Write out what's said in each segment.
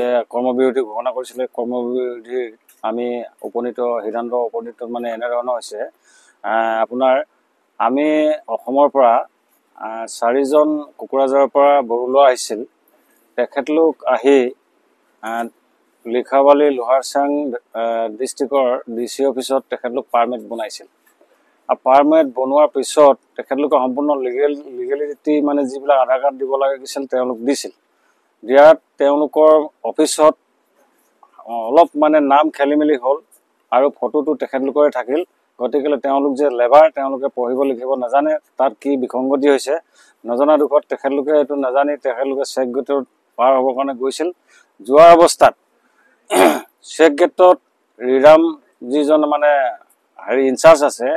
কৰ্মবিৰতি ঘোষণা কৰিছিলে। কৰ্মবিৰতি আমি সিদ্ধান্ত উপনীত মানে এনেধৰণৰ হৈছে, আপোনাৰ আমি অসমৰ পৰা 4জন কোকৰাঝাৰৰ পৰা বড়োলোৱা আহিছিল। তেখেতলোক আহি লিখাবালি লোহাৰচাং ডিষ্ট্ৰিক্টৰ DC অফিচত তেখেতলোক পাৰ্মিট বনাইছিল। আৰু পাৰ্মিট বনোৱাৰ পিছত তেখেতলোকে সম্পূৰ্ণ লিগেলিটি মানে যিবিলাক আধাৰ কাৰ্ড দিব লাগিছিল তেওঁলোক দিছিল। দিয়াত তেওঁলোকৰ অফিচত অলপ মানে নাম খেলি মেলি হ'ল আৰু ফটোটো তেখেতলোকৰে থাকিল। গতিকে তেওঁলোক যে লেবাৰ, তেওঁলোকে পঢ়িব লিখিব নাজানে, তাত কি বিসংগতি হৈছে নজনা দুখত তেখেতলোকে এইটো নাজানি তেখেতলোকে চেক গেটত পাৰ হ'বৰ কাৰণে গৈছিল। যোৱাৰ অৱস্থাত চেক গেটত ৰিৰাম যিজন মানে ইনচাৰ্জ আছে,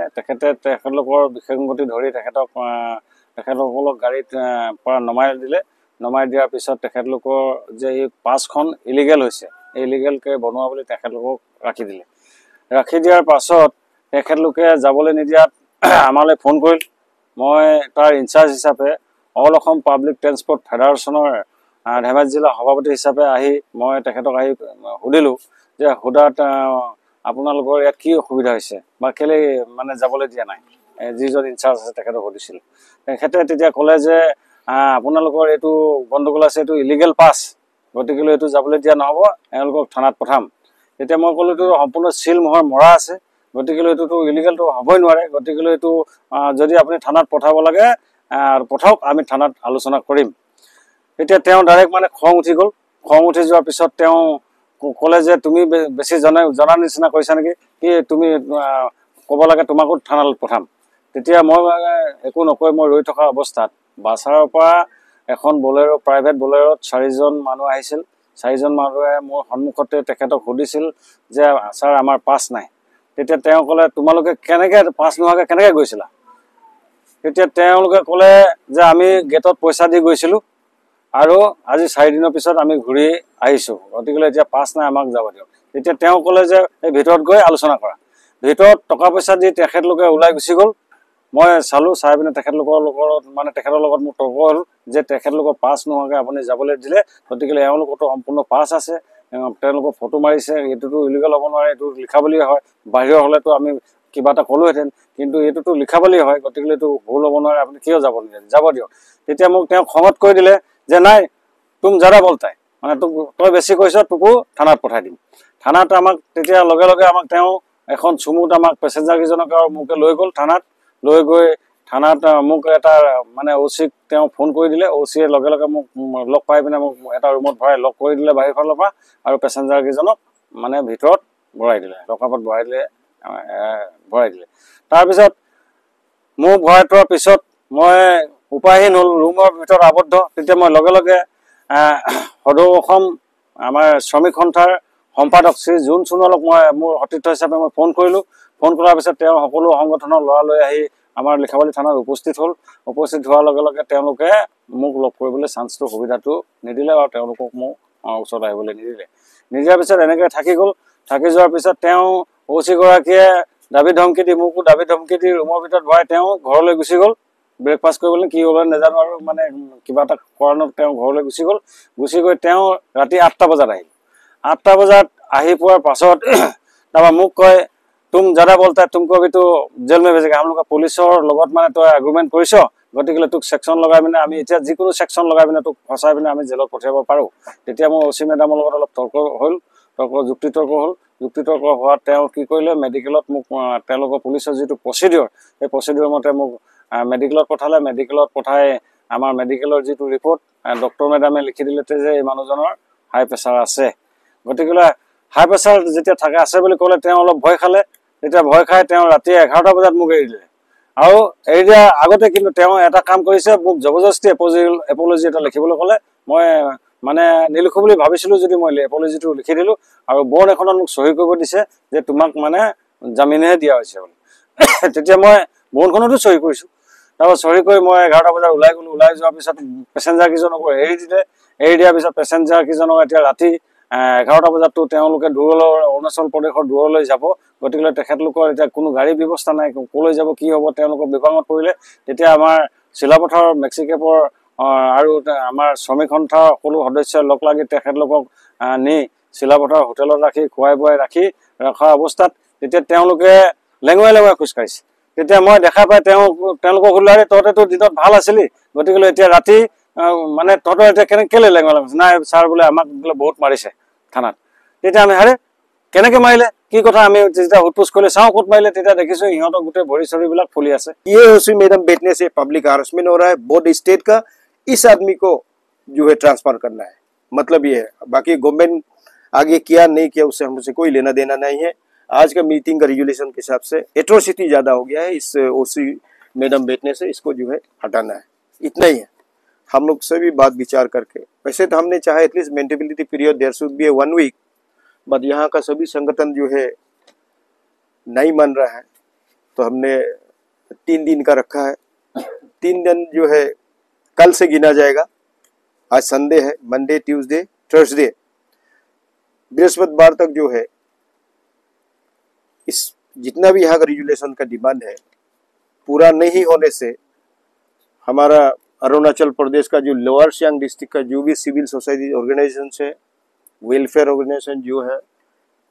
তেখেতলোকৰ বিসংগতি ধৰি তেখেতসকলক গাড়ীত পৰা নমাই দিলে। নমাই দিয়াৰ পিছত তেখেতলোকৰ যে এই পাছখন ইলিগেল হৈছে, এই ইলিগেলকৈ বনোৱা বুলি তেখেতলোকক ৰাখি দিলে। ৰাখি দিয়াৰ পাছত তেখেতলোকে যাবলৈ নিদিয়াত আমালৈ ফোন কৰিল। মই তাৰ ইনচাৰ্জ হিচাপে অল অসম পাব্লিক ট্ৰেন্সপৰ্ট ফেডাৰেশ্যনৰ ধেমাজি জিলা সভাপতি হিচাপে আহি মই তেখেতক আহি সুধিলোঁ যে সোধাত আপোনালোকৰ ইয়াত কি অসুবিধা হৈছে বা কেলৈ মানে যাবলৈ দিয়া নাই, যিজন ইনচাৰ্জ আছে তেখেতক সুধিছিল। তেখেতে তেতিয়া ক'লে যে আপোনালোকৰ এইটো গণ্ডগোল আছে, এইটো ইলিগেল পাছ, গতিকেলৈ এইটো যাবলৈ দিয়া নহ'ব, এওঁলোকক থানাত পঠাম। তেতিয়া মই ক'লোঁ এইটো সম্পূৰ্ণ চিল মোহৰ মৰা আছে, গতিকেলৈ এইটোতো ইলিগেলটো হ'বই নোৱাৰে। গতিকেলৈ এইটো যদি আপুনি থানাত পঠাব লাগে পঠাওক, আমি থানাত আলোচনা কৰিম। এতিয়া তেওঁ ডাইৰেক্ট মানে খং উঠি গ'ল। খং উঠি যোৱাৰ পিছত তেওঁ ক'লে যে তুমি বেছি জনাৰ নিচিনা কৰিছা নেকি, কি তুমি ক'ব লাগে তোমাকো থানালৈ পঠাম। তেতিয়া মই একো নকৈ মই ৰৈ থকা অৱস্থাত বাছাৰৰ পৰা এখন বলেৰ' প্ৰাইভেট বলেৰ'ত 4জন মানুহ আহিছিল। 4জন মানুহে মোৰ সন্মুখতে তেখেতক সুধিছিল যে ছাৰ আমাৰ পাছ নাই। তেতিয়া তেওঁ ক'লে তোমালোকে কেনেকৈ পাছ নোহোৱাকৈ কেনেকৈ গৈছিলা? তেতিয়া তেওঁলোকে ক'লে যে আমি গেটত পইচা দি গৈছিলোঁ আৰু আজি 4 দিনৰ পিছত আমি ঘূৰি আহিছোঁ, গতিকেলৈ এতিয়া পাছ নাই, আমাক যাব দিয়ক। তেতিয়া তেওঁ ক'লে যে এই ভিতৰত গৈ আলোচনা কৰা। ভিতৰত টকা পইচা দি তেখেতলোকে ওলাই গুচি গ'ল। মই চালোঁ, চাই পিনে তেখেতৰ লগত মোৰ তৰ্ক হ'ল যে তেখেতলোকৰ পাছ নোহোৱাকৈ আপুনি যাবলৈ দিলে, গতিকে এওঁলোকতো সম্পূৰ্ণ পাছ আছে, তেওঁলোকৰ ফটো মাৰিছে, এইটোতো ইলিগেল হ'ব নোৱাৰে, এইটো লিখাবলীয়ে হয়। বাহিৰৰ হ'লেতো আমি কিবা এটা ক'লোহেঁতেন, কিন্তু এইটোতো লিখাবলীয়ে হয়, গতিকে এইটো ভুল হ'ব নোৱাৰে, আপুনি কিয় যাব নিদিয়ে, যাব দিয়ক। তেতিয়া মোক তেওঁ খঙত কৈ দিলে যে নাই তুম যাৰা বলতাই, মানে তই বেছি কৈছ, তোকো থানাত পঠাই দিম। থানাত আমাক তেতিয়া লগে লগে তেওঁ এখন চুমুত আমাক পেচেঞ্জাৰকেইজনক আৰু মোকে লৈ গ'ল থানাত। লৈ গৈ থানাত মোক এটা মানে OC-ক তেওঁ ফোন কৰি দিলে। OC-য়ে লগে লগে মোক লগ পাই পিনে মোক এটা ৰুমত ভৰাই লগ কৰি দিলে বাহিৰ ফালৰ পৰা, আৰু পেচেঞ্জাৰকেইজনক মানে ভিতৰত ভৰাই দিলে, লকআপত ভৰাই দিলে। তাৰপিছত মোক ভৰাই থোৱাৰ পিছত মই উপায়হীন হ'ল, ৰুমৰ ভিতৰত আবদ্ধ। তেতিয়া মই লগে লগে সদৌ অসম আমাৰ শ্ৰমিক সন্থাৰ সম্পাদক শ্ৰী জোন সোণোৱালক মই মোৰ সতীৰ্থ হিচাপে মই ফোন কৰিলোঁ। ফোন কৰাৰ পিছত তেওঁ সকলো সংগঠনৰ ল'ৰা লৈ আহি আমাৰ লিখাবালি থানাত উপস্থিত হ'ল। উপস্থিত হোৱাৰ লগে লগে তেওঁলোকে মোক লগ কৰিবলৈ সুবিধাটো নিদিলে আৰু তেওঁলোকক মোক ওচৰত আহিবলৈ নিদিয়াৰ পিছত এনেকৈ থাকি গ'ল। থাকি যোৱাৰ পিছত তেওঁ OC-গৰাকীয়ে দাবী ধমকি দি মোকো দাবী ধমকি দি ৰুমৰ ভিতৰত ভৰাই তেওঁ ঘৰলৈ গুচি গ'ল। ব্ৰেকফাষ্ট কৰিবলৈ কি হ'ল নাজানো, আৰু মানে কিবা এটা কাৰণত তেওঁ ঘৰলৈ গুচি গ'ল। গুচি গৈ তেওঁ ৰাতি 8টা বজাত আহিল। 8টা বজাত আহি পোৱাৰ পাছত তাৰপৰা মোক কয় তুম যাৰা বলতা তুমকো তো জেল মে ভেজেগা, আমলোকে পুলিচৰ লগত মানে তই এগ্ৰিমেণ্ট কৰিছ, গতিকে তোক ছেকশ্যন লগাই পিনে আমি এতিয়া যিকোনো ছেকশ্যন লগাই পিনে তোক ফচাই পিনে আমি জেলত পঠিয়াব পাৰোঁ। তেতিয়া মই OC মেডামৰ লগত অলপ যুক্তিতৰ্ক হ'ল। যুক্তিতৰ্ক হোৱাত তেওঁ কি কৰিলে, মেডিকেলত মোক তেওঁলোকৰ পুলিচৰ যিটো প্ৰচিডিঅ'ৰ, সেই প্ৰচিডিঅ'ৰ মতে মোক মেডিকেলত পঠালে। মেডিকেলত পঠাই আমাৰ মেডিকেলৰ যিটো ৰিপৰ্ট ডক্টৰ মেডামে লিখি দিলে যে এই মানুহজনৰ হাই প্ৰেছাৰ আছে। গতিকে হাই প্ৰেছাৰ যেতিয়া আছে বুলি ক'লে তেওঁ অলপ ভয় খালে। তেতিয়া ভয় খাই তেওঁ ৰাতি 11টা বজাত মোক এৰি দিলে। আৰু এৰি দিয়াৰ আগতে কিন্তু তেওঁ এটা কাম কৰিছে, মোক জবৰদস্তি এপলজি এটা লিখিবলৈ ক'লে। মই মানে নিলিখোঁ বুলি ভাবিছিলোঁ যদি মই এপলজিটো লিখি দিলোঁ, আৰু বৰ্ড এখনত মোক চহী কৰিব দিছে যে তোমাক মানে জামিনহে দিয়া হৈছে বুলি। তেতিয়া মই বৰ্ডখনতো চহী কৰিছোঁ। তাৰপৰা চহী কৰি মই 11টা বজাত ওলাই গ'লোঁ। ওলাই যোৱাৰ পিছত পেচেঞ্জাৰকেইজনকো এৰি দিলে। এৰি দিয়াৰ পিছত পেচেঞ্জাৰকেইজনক এতিয়া ৰাতি 11টা বজাততো তেওঁলোকে অৰুণাচল প্ৰদেশৰ দূৰলৈ যাব। গতিকে তেখেতলোকৰ এতিয়া কোনো গাড়ী ব্যৱস্থা নাই, ক'লৈ যাব কি হ'ব, তেওঁলোকৰ বিপাঙত পৰিলে। তেতিয়া আমাৰ চিলাপথাৰৰ মেক্সিকেপৰ আৰু আমাৰ শ্ৰমিক সন্থাৰ সকলো সদস্যই লগ লাগি তেখেতলোকক নি চিলাপথাৰ হোটেলত ৰাখি খুৱাই বোৱাই ৰখা অৱস্থাত তেতিয়া তেওঁলোকে লেঙুৱাই লেঙুৱাই খোজকাঢ়িছে। তেতিয়া মই দেখা পাই তেওঁলোকক ওলাই তহঁতেতো দিনত ভাল আছিলি, গতিকে এতিয়া ৰাতি মানে তহঁতৰ এতিয়া কেলে লেঙুৱাই লেঙুৱাইছে? নাই ছাৰ বোলে আমাক বোলে বহুত মাৰিছে থানাত। তেতিয়া আমি হাৰে কেনেকে মাৰিলে কি কথা আমি যেতিয়া সোধপোছ কৰিলে চাওঁ ক'ত মাৰিলে, তেতিয়া দেখিছো ইহঁতৰ গোটেই ভৰি চৰিবিলাক ফুলি আছে। ये उसी मैडम बैठने से पब्लिक हारसमेंट हो रहा है। बोर्ड स्टेट का इस आदमी को जो है ट्रांसफर करना है, मतलब ये है। बाकी गवर्नमेंट आगे किया नहीं किया उससे हमसे कोई लेना देना नहीं है। आज का मीटिंग का रेजुलेशन के हिसाब से एट्रोसिटी ज्यादा हो गया है, इस ओसी मैडम बैठने से इसको जो है हटाना है, इतना ही है। हम लोग से भी बात विचार करके, वैसे तो हमने चाहे at least maintainability period there should be 1 week, but यहाँ का सभी संगठन जो है नहीं मान रहा है, तो हमने 3 दिन का रखा है। 3 दिन जो है कल से गिना जाएगा। आज संडे है, मंडे ट्यूसडे थर्सडे बृहस्पतिवार तक जो है इस जितना भी यहाँ का रेजुलेशन का डिमांड है पूरा नहीं होने से हमारा अरुणाचल प्रदेश का जो लोअर सियांग डिस्ट्रिक्ट का जो भी सिविल सोसाइटी ऑर्गेनाइजेशन है, वेलफेयर ऑर्गेनाइजेशन जो है,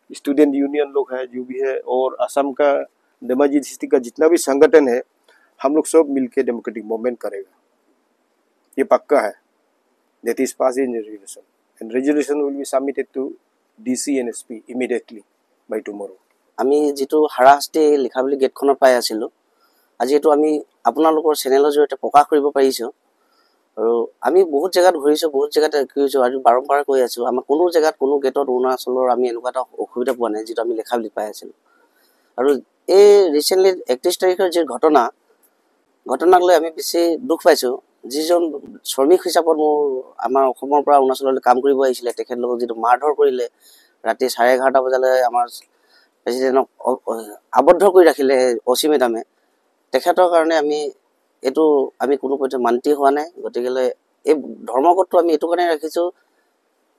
स्टूडेंट यूनियन लोग है जो भी है, और असम का धेमाजी डिस्ट्रिक्ट का जितना भी संगठन है, हम लोग सब मिलके डेमोक्रेटिक मूवमेंट करेगा, ये पक्का है। That is pass in resolution and resolution will be submitted to DC and SP immediately by tomorrow. আমি যেটো হাৰাশাস্তি লিখা বুলি গেটখনত পাই আছিলোঁ, আজি এইটো আমি আপোনালোকৰ চেনেলৰ জৰিয়তে প্ৰকাশ কৰিব পাৰিছোঁ। আৰু আমি বহুত জেগাত ঘূৰিছোঁ, বহুত জেগাত কৰিছোঁ, আৰু বাৰম্বাৰ কৈ আছোঁ আমাৰ কোনো জেগাত কোনো গেটত অৰুণাচলৰ আমি এনেকুৱা এটা অসুবিধা পোৱা নাই যিটো আমি লেখা বুলি পাই আছিলোঁ। আৰু এই ৰিচেণ্টলি 31 তাৰিখৰ যি ঘটনাক লৈ আমি বেছি দুখ পাইছোঁ। যিজন শ্ৰমিক হিচাপত আমাৰ অসমৰ পৰা অৰুণাচললৈ কাম কৰিব আহিছিলে, তেখেতলোকক যিটো মাৰধৰ কৰিলে, ৰাতি 11:30 বজালৈ আমাৰ প্ৰেচিডেণ্টক আবদ্ধ কৰি ৰাখিলে অচি মেডামে, তেখেতৰ কাৰণে আমি কোনো পধ্যে মান্তি হোৱা নাই। গতিকে এই ধৰ্মঘটটো আমি এইটো কাৰণে ৰাখিছোঁ,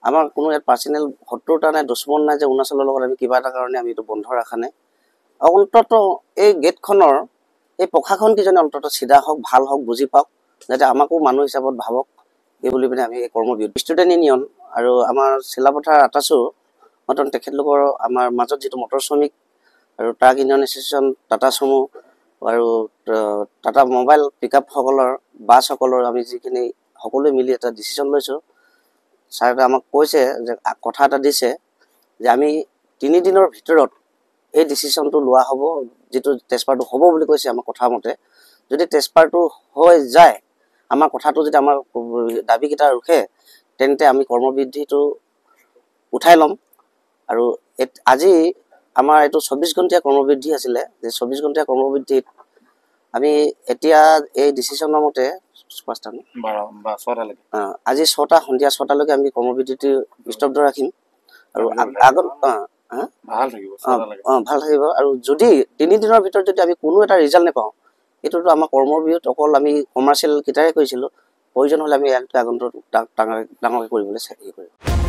আমাৰ কোনো ইয়াত পাৰ্চনেল শত্ৰুতা নাই, দুশ্মন নাই যে অৰুণাচলৰ লগত আমি কিবা এটা কাৰণে আমি এইটো বন্ধ ৰখা নাই। অন্তত এই গেটখনৰ এই প্ৰশাসনকেইজনে অন্তত চিধা হওক, ভাল হওক, বুজি পাওক, যাতে আমাকো মানুহ হিচাপত ভাবক, এই বুলি পিনে আমি এই কৰ্মবিৰতি ষ্টুডেণ্ট ইউনিয়ন আৰু আমাৰ চিলাপথাৰ আটাচু মতন তেখেতলোকৰ আমাৰ মাজত যিটো মটৰ শ্ৰমিক আৰু ট্ৰাক ইউনিয়ন এছ'চিয়েশ্যন, টাটা চুমু আৰু টাটা মোবাইল পিকআপসকলৰ বাছসকলৰ আমি যিখিনি সকলোৱে মিলি এটা ডিচিশ্যন লৈছোঁ। ছাৰে আমাক কৈছে যে কথা এটা দিছে যে আমি 3 দিনৰ ভিতৰত এই ডিচিশ্যনটো লোৱা হ'ব, যিটো ট্ৰেন্সফাৰটো হ'ব বুলি কৈছে আমাৰ কথা মতে। যদি ট্ৰেন্সফাৰটো হৈ যায়, আমাৰ কথাটো যদি আমাৰ দাবীকেইটা ৰখে, তেন্তে আমি কৰ্মবিৰতিটো উঠাই ল'ম। আৰু আজি আমাৰ এইটো 24 ঘণ্টীয়া কৰ্মবিৰতি আছিলে, যে 24 ঘণ্টীয়া কৰ্মবিৰতিত আমি এতিয়া এই ডিচিশ্যনৰ মতে আজি 6টা সন্ধিয়া 6টালৈকে আমি কৰ্মবিৰতি স্তব্ধ ৰাখিম। আৰু আগত ভাল থাকিব। আৰু যদি 3 দিনৰ ভিতৰত যদি আমি কোনো এটা ৰিজাল্ট নাপাওঁ, এইটোতো আমাৰ কৰ্মবিৰত অকল আমি কমাৰ্চিয়েল কেইটাৰে কৰিছিলোঁ, প্ৰয়োজন হ'লে আমি আগন্তুক ডাঙৰকৈ কৰিবলৈ চেষ্টা কৰিম।